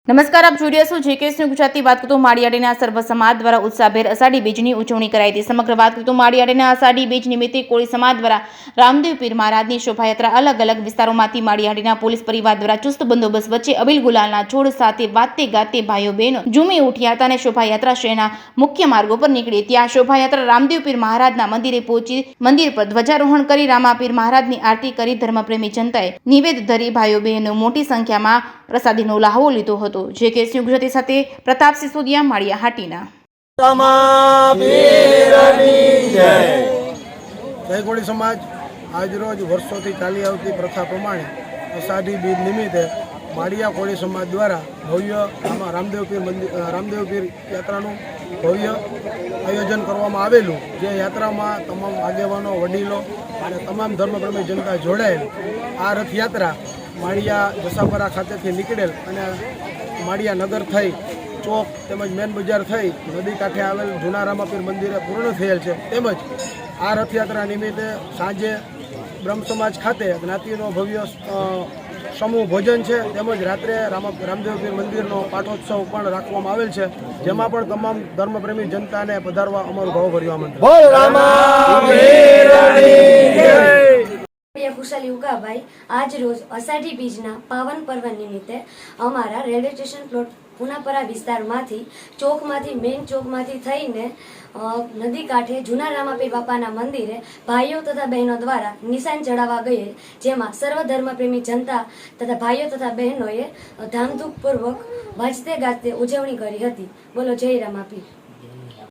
નમસ્કાર, આપ જોઈ રહ્યા છો જેકેએસ ન્યૂઝ ગુજરાતી. વાત કરતો માળિયાડીના સર્વ સમાજ દ્વારા ઉત્સાહભેર અષાઢી બીજની ઉજવણી કરાઈ હતી. સમગ્ર વાત કરતો માળિયાડીના અષાઢી બીજ નિમિત્તે કોળી સમાજ દ્વારા રામદેવ પીર મહારાજની શોભાયાત્રા અલગ અલગ વિસ્તારોમાંથી માળિયાડીના પોલીસ પરિવાર દ્વારા ચુસ્ત બંદોબસ્ત વચ્ચે અબીલ ગુલાલના છોડ સાથે વાતે ગાતે ભાઈઓ બહેનો ઝૂમી ઉઠ્યા હતા અને શોભાયાત્રા શહેરના મુખ્ય માર્ગો પર નીકળી. ત્યાં શોભાયાત્રા રામદેવ પીર મહારાજના મંદિરે પહોંચી મંદિર પર ધ્વજારોહણ કરી રામાપીર મહારાજની આરતી કરી ધર્મપ્રેમી જનતાએ નિવેદ ધરી ભાઈઓ બહેનો મોટી સંખ્યામાં પ્રસાદીનો લાહવો લીધો હતો. જેકેએસ ન્યૂઝ ગુજરાતી સાથે પ્રતાપ સિસોદિયા, માળિયા હાટીના. જય કોળી સમાજ. આજરોજ વર્ષોથી ચાલી આવતી પ્રથા પ્રમાણે અષાઢી બીજ નિમિત્તે માળિયા કોળી સમાજ દ્વારા ભવ્ય રામદેવ પીર યાત્રાનું ભવ્ય આયોજન કરવામાં આવેલું, જે યાત્રામાં તમામ આગેવાનો, વડીલો અને તમામ ધર્મપ્રેમી જનતા જોડાયેલ. આ રથયાત્રા માળિયા જસાપરા ખાતેથી નીકળેલ અને માળિયા નગર થઈ ચોક તેમજ મેન બજાર થઈ નદી કાંઠે આવેલ જૂના રામાપીર મંદિરે પૂર્ણ થયેલ છે. તેમજ આ રથયાત્રા નિમિત્તે સાંજે બ્રહ્મ સમાજ ખાતે જ્ઞાતિનો ભવ્ય સમૂહ ભોજન છે, તેમજ રાત્રે રામદેવ પીર મંદિરનો પાઠોત્સવ પણ રાખવામાં આવેલ છે, જેમાં પણ તમામ ધર્મપ્રેમી જનતાને પધારવા અમારું ભાવભર્યું આમંત્રણ. ખુશાલી ઉગાભાઈ. આજ રોજ અષાઢી બીજના પાવન પર્વ નિમિત્તે અમારા રેલવે સ્ટેશન પ્લોટ પુનાપરા વિસ્તારમાંથી મેઇન ચોકમાંથી થઈને નદી કાંઠે જૂના રામાપીર બાપાના મંદિરે ભાઈઓ તથા બહેનો દ્વારા નિશાન ચડાવવા ગયેલ, જેમાં સર્વ ધર્મપ્રેમી જનતા તથા ભાઈઓ તથા બહેનોએ ધામધૂમપૂર્વક વાજતે ગાજતે ઉજવણી કરી હતી. બોલો જય રામાપીર.